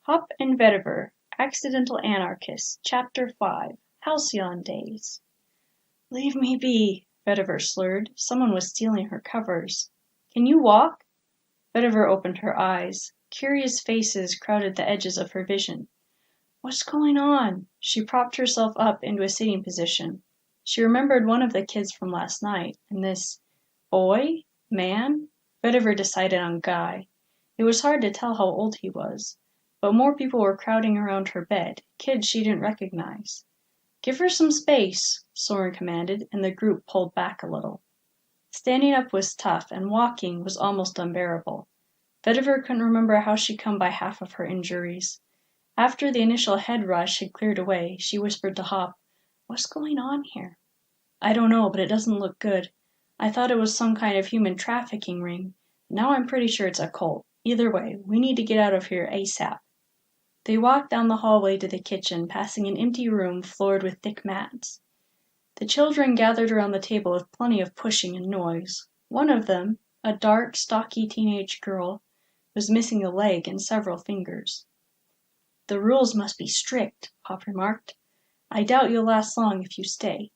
Hop and Vetiver, Accidental Anarchists, Chapter 5, Halcyon Days. Leave me be, Vetiver slurred. Someone was stealing her covers. Can you walk? Vetiver opened her eyes. Curious faces crowded the edges of her vision. What's going on? She propped herself up into a sitting position. She remembered one of the kids from last night, and this boy? Man? Vetiver decided on guy. It was hard to tell how old he was, but more people were crowding around her bed, kids she didn't recognize. Give her some space, Soren commanded, and the group pulled back a little. Standing up was tough, and walking was almost unbearable. Vetiver couldn't remember how she'd come by half of her injuries. After the initial head rush had cleared away, she whispered to Hop, What's going on here? I don't know, but it doesn't look good. I thought it was some kind of human trafficking ring. Now I'm pretty sure it's a cult. Either way, we need to get out of here ASAP. They walked down the hallway to the kitchen, passing an empty room floored with thick mats. The children gathered around the table with plenty of pushing and noise. One of them, a dark, stocky teenage girl, was missing a leg and several fingers. The rules must be strict, Pop remarked. I doubt you'll last long if you stay.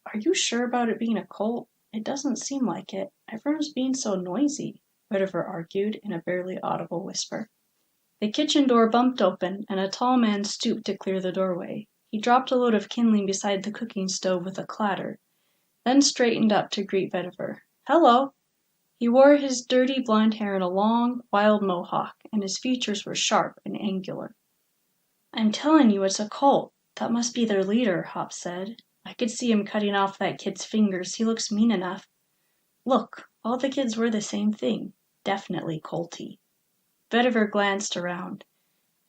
Are you sure about it being a cult? It doesn't seem like it. Everyone's being so noisy, Vetiver argued in a barely audible whisper. The kitchen door bumped open, and a tall man stooped to clear the doorway. He dropped a load of kindling beside the cooking stove with a clatter, then straightened up to greet Vetiver. Hello! He wore his dirty blonde hair in a long, wild mohawk, and his features were sharp and angular. I'm telling you it's a cult. That must be their leader, Hop said. I could see him cutting off that kid's fingers. He looks mean enough. Look, all the kids wear the same thing. Definitely culty. Vetiver glanced around.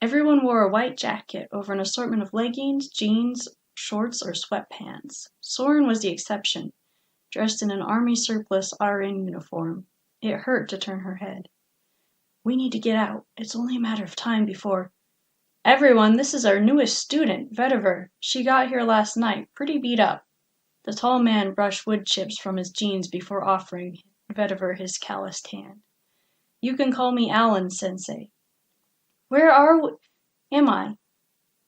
Everyone wore a white jacket over an assortment of leggings, jeans, shorts, or sweatpants. Soren was the exception, dressed in an army surplus RN uniform. It hurt to turn her head. We need to get out. It's only a matter of time before... Everyone, this is our newest student, Vetiver. She got here last night, pretty beat up. The tall man brushed wood chips from his jeans before offering Vetiver his calloused hand. You can call me Alan, Sensei. Where am I?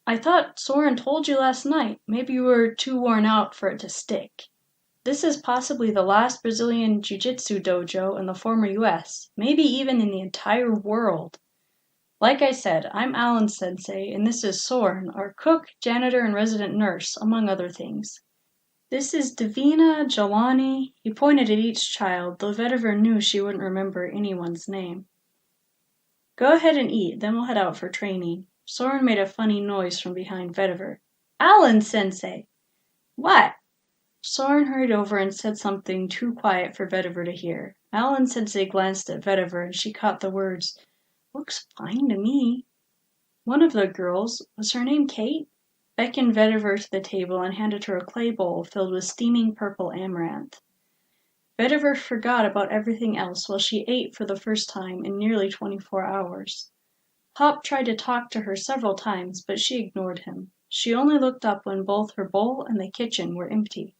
I thought Soren told you last night. Maybe you were too worn out for it to stick. This is possibly the last Brazilian jiu-jitsu dojo in the former U.S., maybe even in the entire world. Like I said, I'm Alan Sensei, and this is Soren, our cook, janitor, and resident nurse, among other things. This is Davina, Jelani. He pointed at each child, though Vetiver knew she wouldn't remember anyone's name. Go ahead and eat, then we'll head out for training. Soren made a funny noise from behind Vetiver. Alan Sensei! What? Soren hurried over and said something too quiet for Vetiver to hear. Alan Sensei glanced at Vetiver, and she caught the words, Looks fine to me. One of the girls, was her name Kate? Beckoned Vetiver to the table and handed her a clay bowl filled with steaming purple amaranth. Vetiver forgot about everything else while she ate for the first time in nearly 24 hours. Hop tried to talk to her several times, but she ignored him. She only looked up when both her bowl and the kitchen were empty.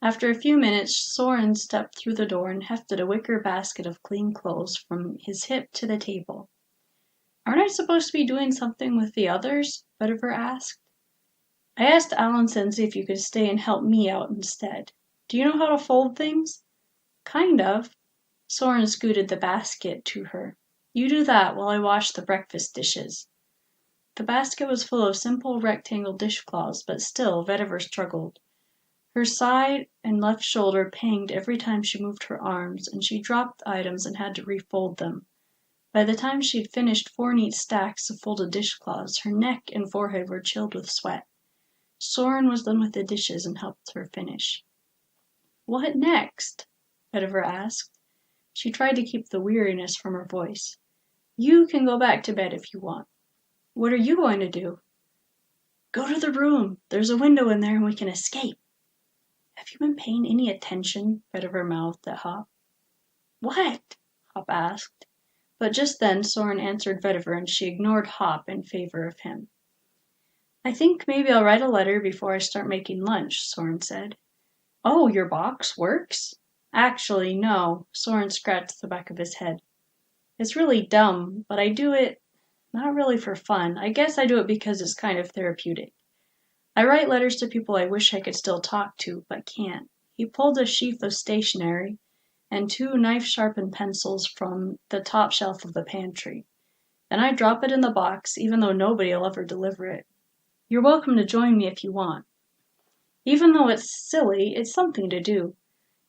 After a few minutes, Soren stepped through the door and hefted a wicker basket of clean clothes from his hip to the table. Aren't I supposed to be doing something with the others? Vetiver asked. I asked Alan Sensei if you could stay and help me out instead. Do you know how to fold things? Kind of. Soren scooted the basket to her. You do that while I wash the breakfast dishes. The basket was full of simple rectangle dishcloths, but still Vetiver struggled. Her side and left shoulder panged every time she moved her arms, and she dropped items and had to refold them. By the time she'd finished 4 neat stacks of folded dishcloths, her neck and forehead were chilled with sweat. Soren was done with the dishes and helped her finish. What next? Vetiver asked. She tried to keep the weariness from her voice. You can go back to bed if you want. What are you going to do? Go to the room. There's a window in there and we can escape. Have you been paying any attention? Vetiver mouthed at Hop. What? Hop asked. But just then Soren answered Vetiver and she ignored Hop in favor of him. I think maybe I'll write a letter before I start making lunch, Soren said. Oh, your box works? Actually, no. Soren scratched the back of his head. It's really dumb, but I do it Not really for fun. I guess I do it because it's kind of therapeutic. I write letters to people I wish I could still talk to, but can't. He pulled a sheath of stationery and 2 knife-sharpened pencils from the top shelf of the pantry. Then I drop it in the box, even though nobody'll ever deliver it. You're welcome to join me if you want. Even though it's silly, it's something to do.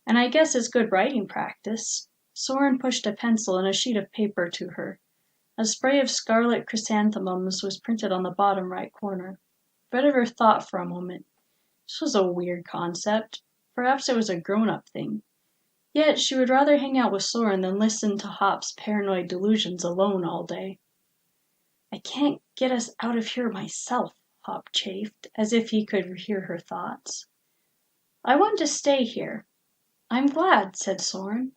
And I guess it's good writing practice. Soren pushed a pencil and a sheet of paper to her. A spray of scarlet chrysanthemums was printed on the bottom right corner. Vetiver thought for a moment. This was a weird concept. Perhaps it was a grown-up thing. Yet she would rather hang out with Soren than listen to Hop's paranoid delusions alone all day. I can't get us out of here myself, Hop chafed, as if he could hear her thoughts. I want to stay here. I'm glad, said Soren.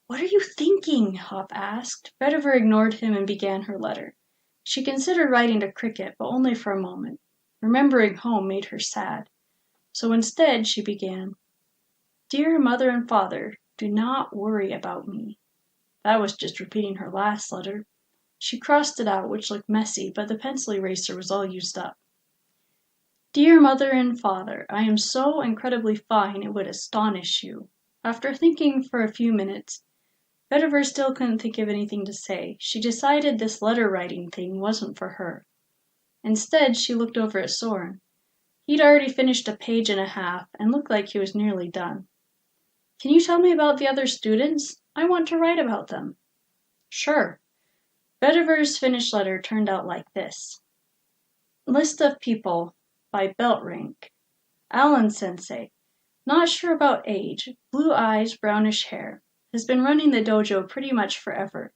What are you thinking? Hop asked. Vetiver ignored him and began her letter. She considered writing to Cricket, but only for a moment. Remembering home made her sad. So instead she began, Dear Mother and Father, do not worry about me. That was just repeating her last letter. She crossed it out, which looked messy, but the pencil eraser was all used up. Dear Mother and Father, I am so incredibly fine it would astonish you. After thinking for a few minutes, Vetiver still couldn't think of anything to say. She decided this letter-writing thing wasn't for her. Instead, she looked over at Soren. He'd already finished a page and a half and looked like he was nearly done. Can you tell me about the other students? I want to write about them. Sure. Vetiver's finished letter turned out like this. List of people by belt rank. Alan Sensei. Not sure about age. Blue eyes, brownish hair. Has been running the dojo pretty much forever.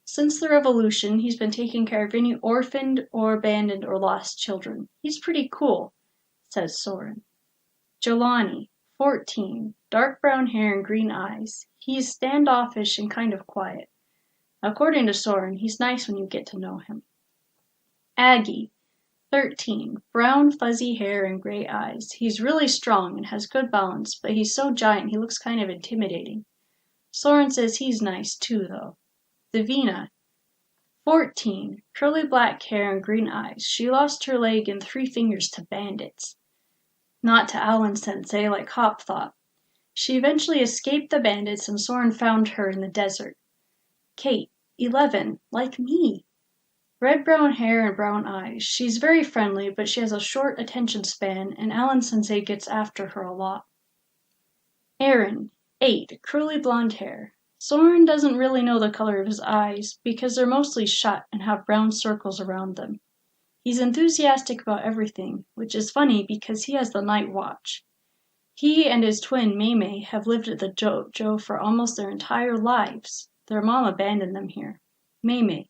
Since the revolution, he's been taking care of any orphaned or abandoned or lost children. He's pretty cool, says Soren. Jelani, 14, dark brown hair and green eyes. He's standoffish and kind of quiet. According to Soren, he's nice when you get to know him. Aggie, 13, brown fuzzy hair and gray eyes. He's really strong and has good balance, but he's so giant he looks kind of intimidating. Soren says he's nice too, though. Davina, 14, curly black hair and green eyes. She lost her leg and 3 fingers to bandits. Not to Alan Sensei like Hop thought. She eventually escaped the bandits and Soren found her in the desert. Kate, 11, like me. Red-brown hair and brown eyes. She's very friendly, but she has a short attention span, and Alan Sensei gets after her a lot. Aaron, 8, curly blonde hair. Soren doesn't really know the color of his eyes, because they're mostly shut and have brown circles around them. He's enthusiastic about everything, which is funny because he has the night watch. He and his twin, Mei, have lived at the dojo for almost their entire lives. Their mom abandoned them here. Mei.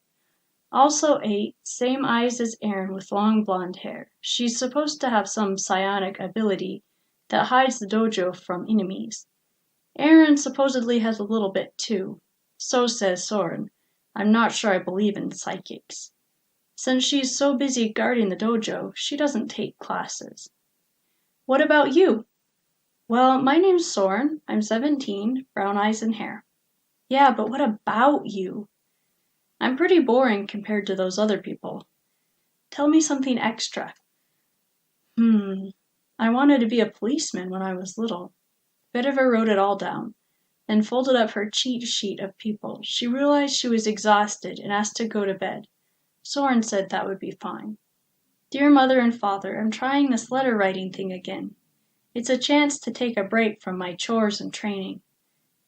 Also 8, same eyes as Aaron with long blonde hair. She's supposed to have some psionic ability that hides the dojo from enemies. Aaron supposedly has a little bit too. So says Soren. I'm not sure I believe in psychics. Since she's so busy guarding the dojo, she doesn't take classes. What about you? Well, my name's Soren. I'm 17, brown eyes and hair. Yeah, but what about you? I'm pretty boring compared to those other people. Tell me something extra. I wanted to be a policeman when I was little. Vetiver wrote it all down, then folded up her cheat sheet of people. She realized she was exhausted and asked to go to bed. Soren said that would be fine. Dear Mother and Father, I'm trying this letter writing thing again. It's a chance to take a break from my chores and training.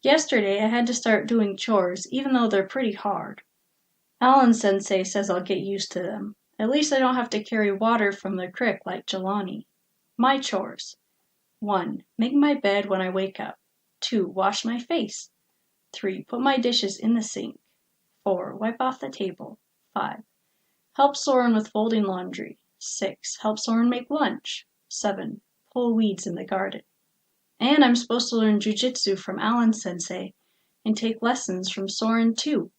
Yesterday I had to start doing chores, even though they're pretty hard. Alan Sensei says I'll get used to them. At least I don't have to carry water from the creek like Jelani. My chores. 1. Make my bed when I wake up. 2. Wash my face. 3. Put my dishes in the sink. 4. Wipe off the table. 5. Help Soren with folding laundry. 6. Help Soren make lunch. 7. Pull weeds in the garden. And I'm supposed to learn jujitsu from Alan Sensei and take lessons from Soren too.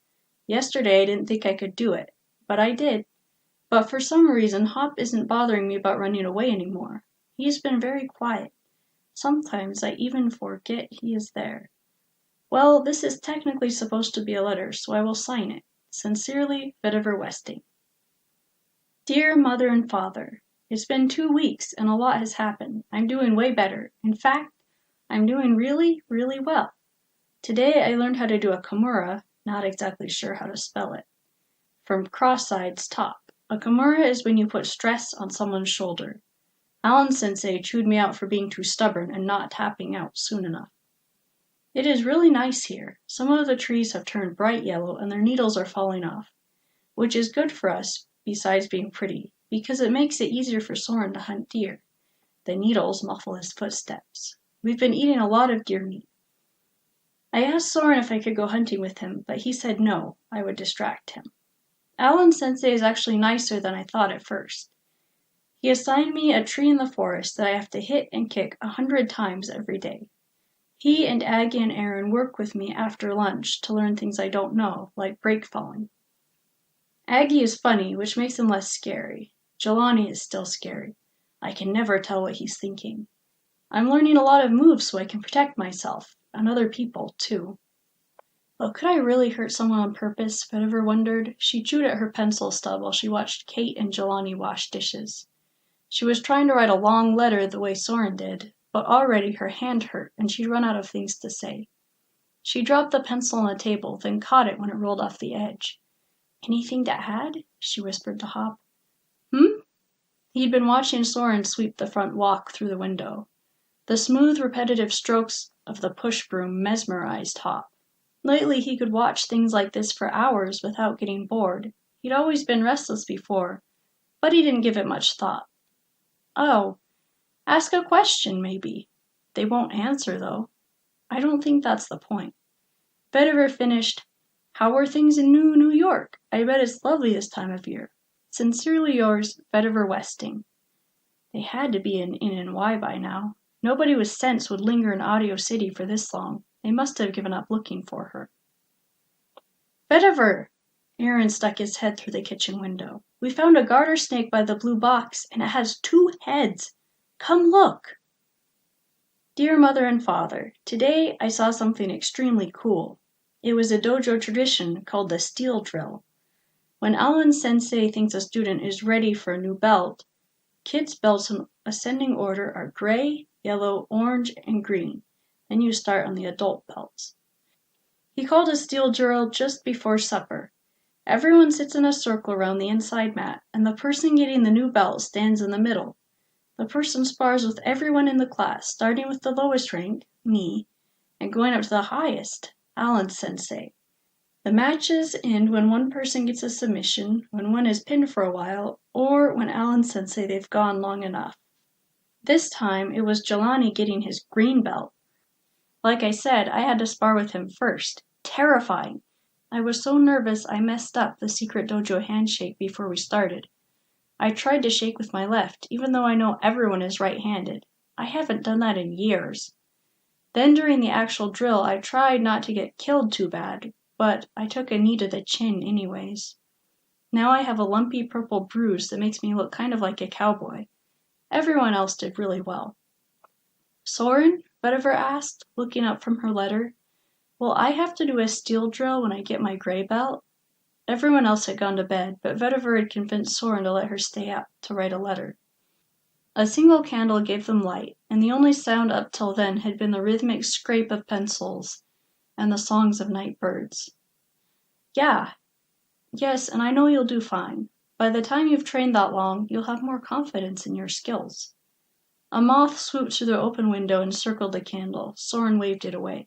Yesterday I didn't think I could do it, but I did. But for some reason Hop isn't bothering me about running away anymore. He's been very quiet. Sometimes I even forget he is there. Well, this is technically supposed to be a letter, so I will sign it. Sincerely, Vetiver Westing. Dear Mother and Father, it's been 2 weeks and a lot has happened. I'm doing way better. In fact, I'm doing really, really well. Today I learned how to do a kimura, not exactly sure how to spell it, from cross-sides top. A kimura is when you put stress on someone's shoulder. Alan Sensei chewed me out for being too stubborn and not tapping out soon enough. It is really nice here. Some of the trees have turned bright yellow and their needles are falling off, which is good for us besides being pretty, because it makes it easier for Soren to hunt deer. The needles muffle his footsteps. We've been eating a lot of deer meat. I asked Soren if I could go hunting with him, but he said no, I would distract him. Alan Sensei is actually nicer than I thought at first. He assigned me a tree in the forest that I have to hit and kick 100 times every day. He and Aggie and Aaron work with me after lunch to learn things I don't know, like break falling. Aggie is funny, which makes him less scary. Jelani is still scary. I can never tell what he's thinking. I'm learning a lot of moves so I can protect myself, and other people, too. But could I really hurt someone on purpose? Vetiver wondered. She chewed at her pencil stub while she watched Kate and Jelani wash dishes. She was trying to write a long letter the way Soren did, but already her hand hurt and she'd run out of things to say. She dropped the pencil on the table, then caught it when it rolled off the edge. Anything to add? She whispered to Hop. He'd been watching Soren sweep the front walk through the window. The smooth, repetitive strokes of the push broom mesmerized Hop. Lately he could watch things like this for hours without getting bored. He'd always been restless before, but he didn't give it much thought. Oh, ask a question, maybe. They won't answer, though. I don't think that's the point. Vetiver finished, How are things in New York? I bet it's lovely this time of year. Sincerely yours, Vetiver Westing. They had to be in NY by now. Nobody with sense would linger in Audio City for this long. They must have given up looking for her. Vetiver! Aaron stuck his head through the kitchen window. We found a garter snake by the blue box, and it has 2 heads. Come look. Dear Mother and Father, today I saw something extremely cool. It was a dojo tradition called the steel drill. When Alan Sensei thinks a student is ready for a new belt, kids' belts in ascending order are gray, yellow, orange, and green. Then you start on the adult belts. He called a steel drill just before supper. Everyone sits in a circle around the inside mat, and the person getting the new belt stands in the middle. The person spars with everyone in the class, starting with the lowest rank, me, and going up to the highest, Alan Sensei. The matches end when one person gets a submission, when one is pinned for a while, or when Alan Sensei they've gone long enough. This time, it was Jelani getting his green belt. Like I said, I had to spar with him first. Terrifying! I was so nervous I messed up the secret dojo handshake before we started. I tried to shake with my left, even though I know everyone is right-handed. I haven't done that in years. Then during the actual drill, I tried not to get killed too bad, but I took a knee to the chin anyways. Now I have a lumpy purple bruise that makes me look kind of like a cowboy. Everyone else did really well. Soren? Vetiver asked, looking up from her letter. Will I have to do a steel drill when I get my gray belt? Everyone else had gone to bed, but Vetiver had convinced Soren to let her stay up to write a letter. A single candle gave them light, and the only sound up till then had been the rhythmic scrape of pencils and the songs of night birds. Yes, and I know you'll do fine. By the time you've trained that long, you'll have more confidence in your skills. A moth swooped through the open window and circled the candle. Soren waved it away.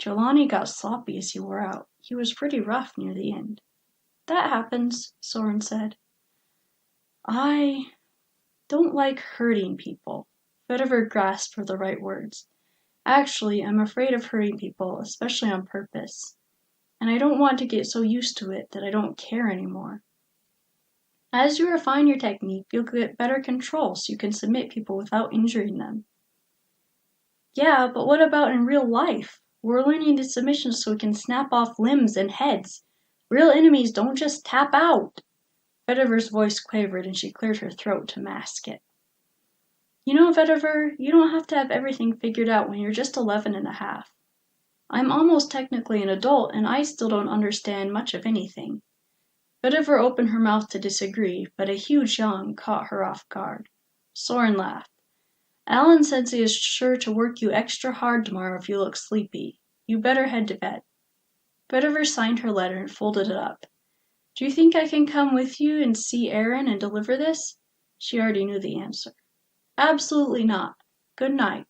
Jelani got sloppy as he wore out. He was pretty rough near the end. That happens, Soren said. I don't like hurting people. Vetiver grasped for the right words. Actually, I'm afraid of hurting people, especially on purpose. And I don't want to get so used to it that I don't care anymore. As you refine your technique, you'll get better control so you can submit people without injuring them. Yeah, but what about in real life? We're learning the submissions so we can snap off limbs and heads. Real enemies don't just tap out. Vetiver's voice quavered and she cleared her throat to mask it. You know, Vetiver, you don't have to have everything figured out when you're just 11 and a half. I'm almost technically an adult and I still don't understand much of anything. Vetiver opened her mouth to disagree, but a huge yawn caught her off guard. Soren laughed. Alan says he is sure to work you extra hard tomorrow if you look sleepy. You better head to bed. Vetiver signed her letter and folded it up. Do you think I can come with you and see Aaron and deliver this? She already knew the answer. Absolutely not. Good night.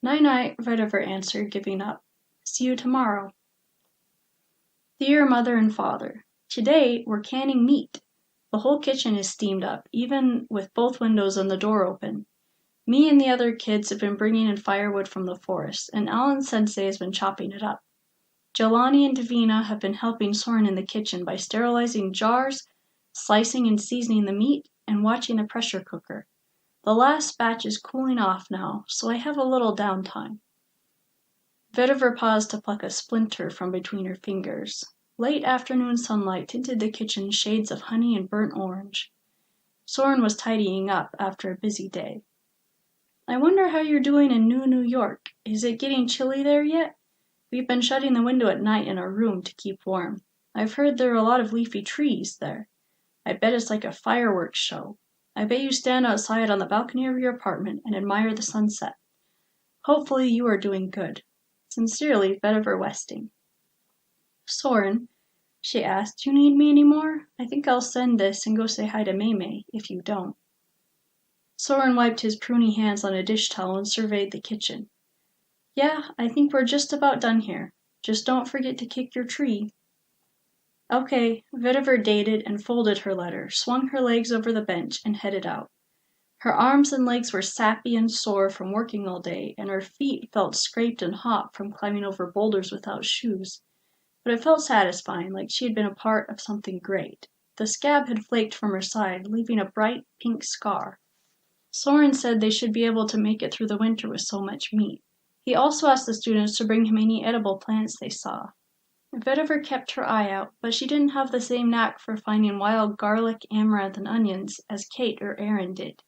Night-night, Vetiver answered, giving up. See you tomorrow. Dear Mother and Father, today we're canning meat. The whole kitchen is steamed up, even with both windows and the door open. Me and the other kids have been bringing in firewood from the forest, and Alan Sensei has been chopping it up. Jelani and Davina have been helping Soren in the kitchen by sterilizing jars, slicing and seasoning the meat, and watching the pressure cooker. The last batch is cooling off now, so I have a little downtime. Vetiver paused to pluck a splinter from between her fingers. Late afternoon sunlight tinted the kitchen shades of honey and burnt orange. Soren was tidying up after a busy day. I wonder how you're doing in New York. Is it getting chilly there yet? We've been shutting the window at night in our room to keep warm. I've heard there are a lot of leafy trees there. I bet it's like a fireworks show. I bet you stand outside on the balcony of your apartment and admire the sunset. Hopefully you are doing good. Sincerely, Vetiver Westing. Soren, she asked, do you need me any more? I think I'll send this and go say hi to Maymay, if you don't. Soren wiped his pruny hands on a dish towel and surveyed the kitchen. Yeah, I think we're just about done here. Just don't forget to kick your tree. Okay, Vetiver dated and folded her letter, swung her legs over the bench, and headed out. Her arms and legs were sappy and sore from working all day, and her feet felt scraped and hot from climbing over boulders without shoes. But it felt satisfying, like she had been a part of something great. The scab had flaked from her side, leaving a bright pink scar. Soren said they should be able to make it through the winter with so much meat. He also asked the students to bring him any edible plants they saw. Vetiver kept her eye out, but she didn't have the same knack for finding wild garlic, amaranth, and onions as Kate or Aaron did.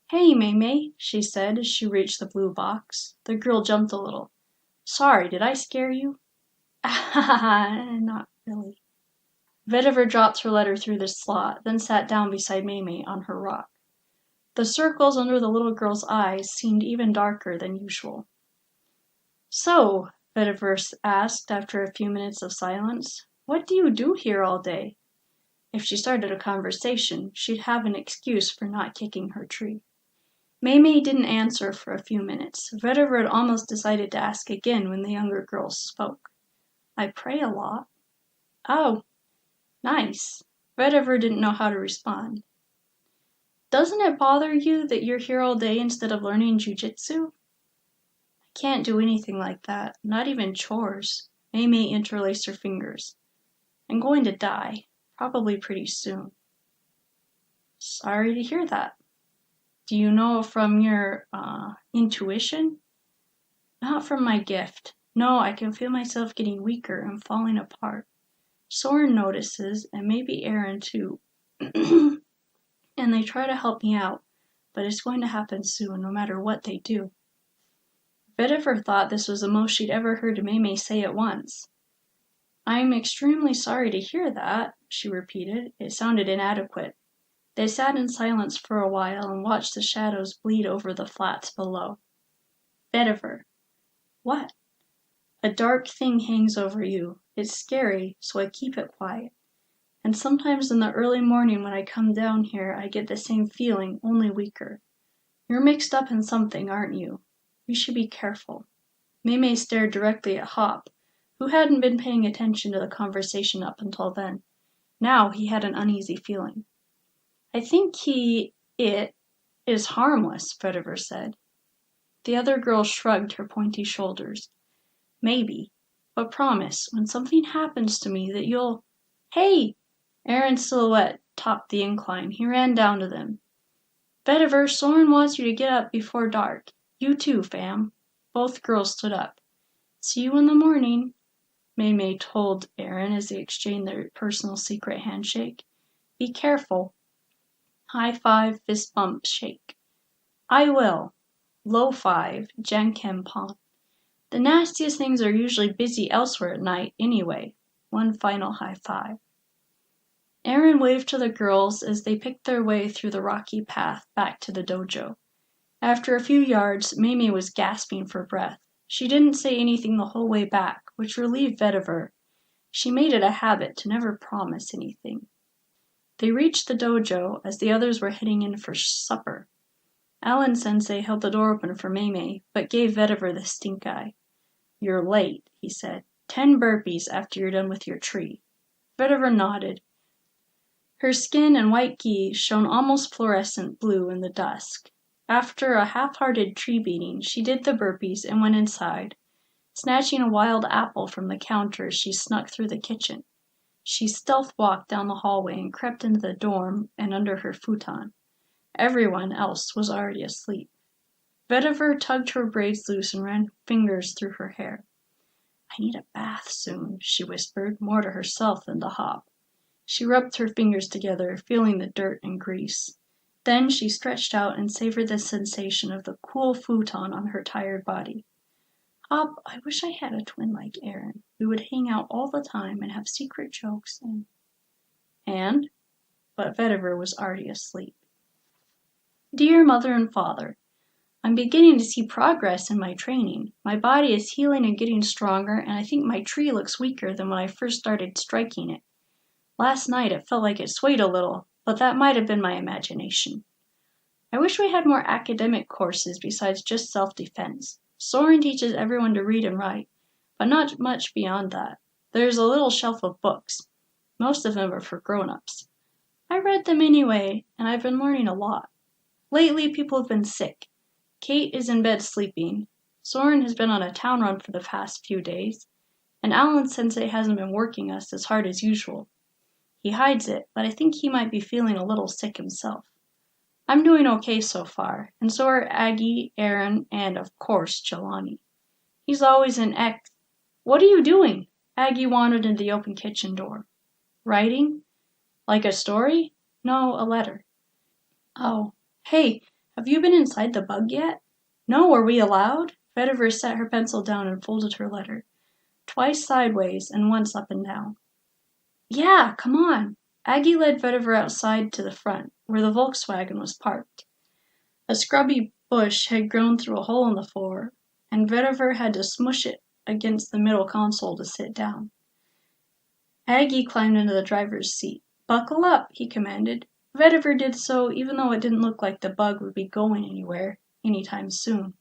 Hey, Maymay, she said as she reached the blue box. The girl jumped a little. Sorry, did I scare you? Not really. Vetiver dropped her letter through the slot, then sat down beside Maymay on her rock. The circles under the little girl's eyes seemed even darker than usual. So, Vetiver asked after a few minutes of silence, what do you do here all day? If she started a conversation, she'd have an excuse for not kicking her tree. Maymay didn't answer for a few minutes. Vetiver had almost decided to ask again when the younger girl spoke. I pray a lot. Oh, nice. Vetiver didn't know how to respond. Doesn't it bother you that you're here all day instead of learning jujitsu? I can't do anything like that, not even chores. Maymay interlaced her fingers. I'm going to die, probably pretty soon. Sorry to hear that. Do you know from your intuition? Not from my gift. No, I can feel myself getting weaker and falling apart. Soren notices, and maybe Aaron too. And they try to help me out, but it's going to happen soon, no matter what they do. Vetiver thought this was the most she'd ever heard Maymay say at once. I'm extremely sorry to hear that, she repeated. It sounded inadequate. They sat in silence for a while and watched the shadows bleed over the flats below. Vetiver. What? A dark thing hangs over you. It's scary, so I keep it quiet. And sometimes in the early morning when I come down here, I get the same feeling, only weaker. You're mixed up in something, aren't you? You should be careful. Maymay stared directly at Hop, who hadn't been paying attention to the conversation up until then. Now he had an uneasy feeling. I think it is harmless, Vetiver said. The other girl shrugged her pointy shoulders. Maybe, but promise, when something happens to me that you'll... Hey! Aaron's silhouette topped the incline. He ran down to them. Vetiver, Soren wants you to get up before dark. You too, fam. Both girls stood up. See you in the morning, Maymay told Aaron as they exchanged their personal secret handshake. Be careful. High five, fist bump, shake. I will. Low five, Jankem pon. The nastiest things are usually busy elsewhere at night anyway. One final high five. Aaron waved to the girls as they picked their way through the rocky path back to the dojo. After a few yards, Mamie was gasping for breath. She didn't say anything the whole way back, which relieved Vetiver. She made it a habit to never promise anything. They reached the dojo as the others were heading in for supper. Alan-sensei held the door open for Mamie, but gave Vetiver the stink eye. "You're late," he said. 10 burpees after you're done with your tree." Vetiver nodded. Her skin and white gi shone almost fluorescent blue in the dusk. After a half-hearted tree beating, she did the burpees and went inside, snatching a wild apple from the counter as she snuck through the kitchen. She stealth-walked down the hallway and crept into the dorm and under her futon. Everyone else was already asleep. Vetiver tugged her braids loose and ran fingers through her hair. "I need a bath soon," she whispered, more to herself than to Hop. She rubbed her fingers together, feeling the dirt and grease. Then she stretched out and savored the sensation of the cool futon on her tired body. "Hop, I wish I had a twin like Aaron. We would hang out all the time and have secret jokes and—" But Vetiver was already asleep. "Dear Mother and Father, I'm beginning to see progress in my training. My body is healing and getting stronger, and I think my tree looks weaker than when I first started striking it. Last night it felt like it swayed a little, but that might have been my imagination. I wish we had more academic courses besides just self-defense. Soren teaches everyone to read and write, but not much beyond that. There's a little shelf of books. Most of them are for grown-ups. I read them anyway, and I've been learning a lot. Lately, people have been sick. Kate is in bed sleeping. Soren has been on a town run for the past few days, and Alan-sensei hasn't been working us as hard as usual. He hides it, but I think he might be feeling a little sick himself. I'm doing okay so far, and so are Aggie, Aaron, and, of course, Jelani. He's always an What are you doing?" Aggie wandered into the open kitchen door. "Writing? Like a story?" "No, a letter." "Oh. Hey, have you been inside the bug yet?" "No, are we allowed?" Vetiver set her pencil down and folded her letter, twice sideways and once up and down. "Yeah, come on." Aggie led Vetiver outside to the front, where the Volkswagen was parked. A scrubby bush had grown through a hole in the floor, and Vetiver had to smush it against the middle console to sit down. Aggie climbed into the driver's seat. "Buckle up," he commanded. Vetiver did so, even though it didn't look like the bug would be going anywhere anytime soon.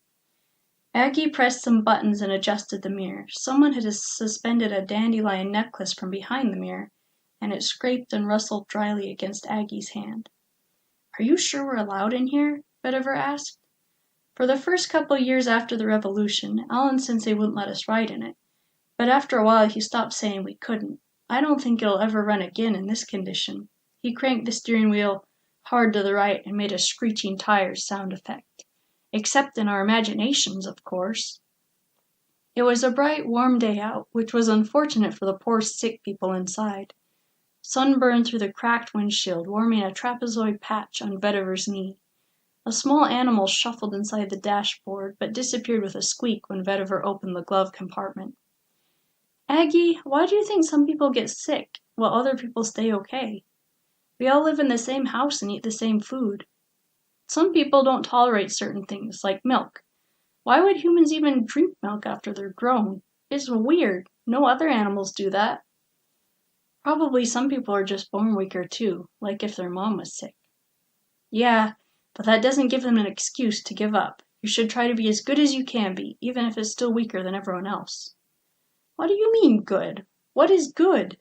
Aggie pressed some buttons and adjusted the mirror. Someone had suspended a dandelion necklace from behind the mirror, and it scraped and rustled dryly against Aggie's hand. "Are you sure we're allowed in here?" Vetiver asked. For the first couple years after the revolution, Alan-sensei wouldn't let us ride in it, but after a while he stopped saying we couldn't. I don't think it'll ever run again in this condition. He cranked the steering wheel hard to the right and made a screeching tires sound effect. Except in our imaginations, of course. It was a bright, warm day out, which was unfortunate for the poor sick people inside. Sun burned through the cracked windshield, warming a trapezoid patch on Vetiver's knee. A small animal shuffled inside the dashboard, but disappeared with a squeak when Vetiver opened the glove compartment. "Aggie, why do you think some people get sick, while other people stay okay? We all live in the same house and eat the same food. Some people don't tolerate certain things, like milk. Why would humans even drink milk after they're grown? It's weird. No other animals do that. Probably some people are just born weaker too, like if their mom was sick." "Yeah, but that doesn't give them an excuse to give up. You should try to be as good as you can be, even if it's still weaker than everyone else." "What do you mean, good? What is good?"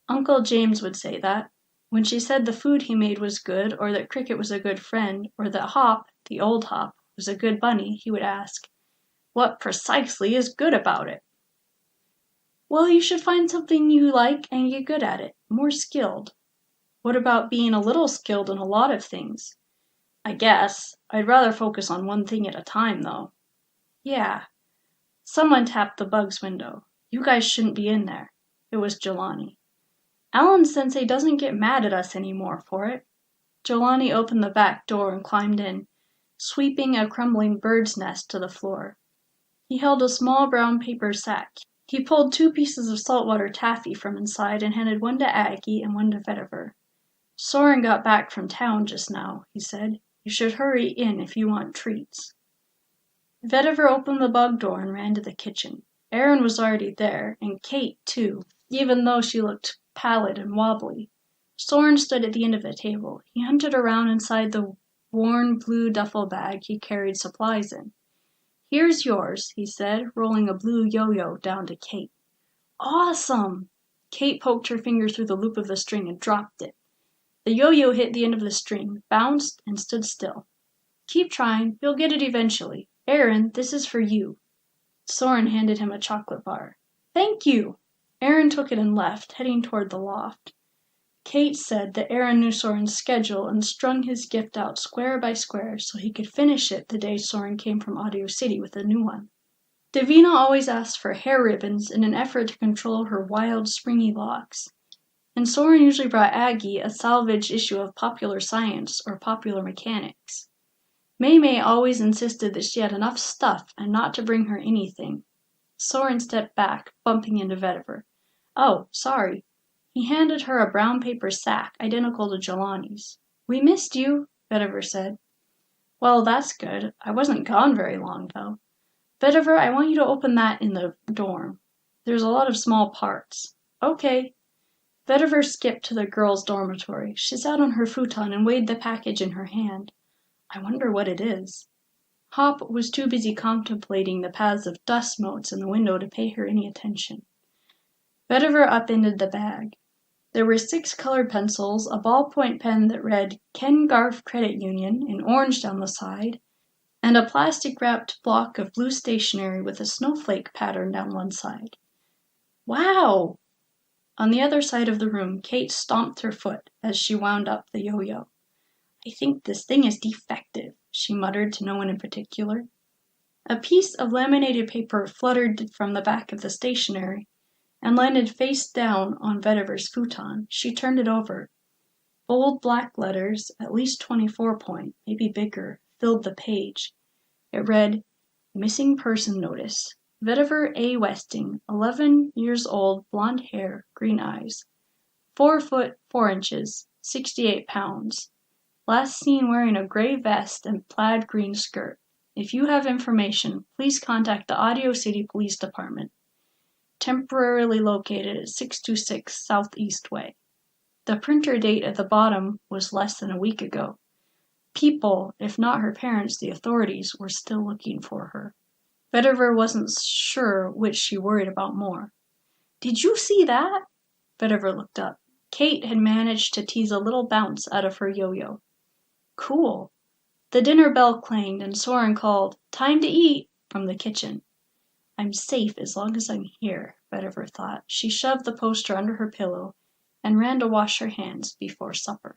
Uncle James would say that. When she said the food he made was good, or that Cricket was a good friend, or that Hop, the old Hop, was a good bunny, he would ask, "What precisely is good about it?" "Well, you should find something you like and get good at it, more skilled." "What about being a little skilled in a lot of things?" "I guess. I'd rather focus on one thing at a time, though." "Yeah." Someone tapped the bug's window. "You guys shouldn't be in there." It was Jelani. "Alan-sensei doesn't get mad at us anymore for it." Jelani opened the back door and climbed in, sweeping a crumbling bird's nest to the floor. He held a small brown paper sack. He pulled 2 pieces of saltwater taffy from inside and handed one to Aggie and one to Vetiver. Soren got back from town just now, he said. You should hurry in if you want treats. Vetiver opened the bug door and ran to the kitchen. Aaron was already there, and Kate, too, even though she looked pallid and wobbly. Soren stood at the end of the table. He hunted around inside the worn blue duffel bag he carried supplies in. Here's yours, he said, rolling a blue yo-yo down to Kate. Awesome! Kate poked her finger through the loop of the string and dropped it. The yo-yo hit the end of the string, bounced, and stood still. Keep trying, you'll get it eventually. Aaron, this is for you. Soren handed him a chocolate bar. Thank you! Aaron took it and left, heading toward the loft. Kate said that Aaron knew Soren's schedule and strung his gift out square by square so he could finish it the day Soren came from Audio City with a new one. Davina always asked for hair ribbons in an effort to control her wild, springy locks, and Soren usually brought Aggie a salvaged issue of Popular Science or Popular Mechanics. May always insisted that she had enough stuff and not to bring her anything. Soren stepped back, bumping into Vetiver. Oh, sorry. He handed her a brown paper sack, identical to Jelani's. We missed you, Vetiver said. Well, that's good. I wasn't gone very long, though. Vetiver, I want you to open that in the dorm. There's a lot of small parts. Okay. Vetiver skipped to the girls' dormitory. She sat on her futon and weighed the package in her hand. I wonder what it is. Hop was too busy contemplating the paths of dust motes in the window to pay her any attention. Vetiver upended the bag. There were 6 colored pencils, a ballpoint pen that read Ken Garf Credit Union in orange down the side, and a plastic-wrapped block of blue stationery with a snowflake pattern down one side. Wow! On the other side of the room, Kate stomped her foot as she wound up the yo-yo. I think this thing is defective, she muttered to no one in particular. A piece of laminated paper fluttered from the back of the stationery and landed face down on Vetiver's futon. She turned it over. Bold black letters, at least 24 point, maybe bigger, filled the page. It read, Missing Person Notice. Vetiver A. Westing, 11 years old, blonde hair, green eyes. 4 foot 4 inches, 68 pounds. Last seen wearing a gray vest and plaid green skirt. If you have information, please contact the Audio City Police Department. Temporarily located at 626 Southeast Way. The printer date at the bottom was less than a week ago. People, if not her parents, the authorities, were still looking for her. Vetiver wasn't sure which she worried about more. Did you see that? Vetiver looked up. Kate had managed to tease a little bounce out of her yo-yo. Cool. The dinner bell clanged and Soren called, Time to eat, from the kitchen. I'm safe as long as I'm here, Vetiver thought. She shoved the poster under her pillow and ran to wash her hands before supper.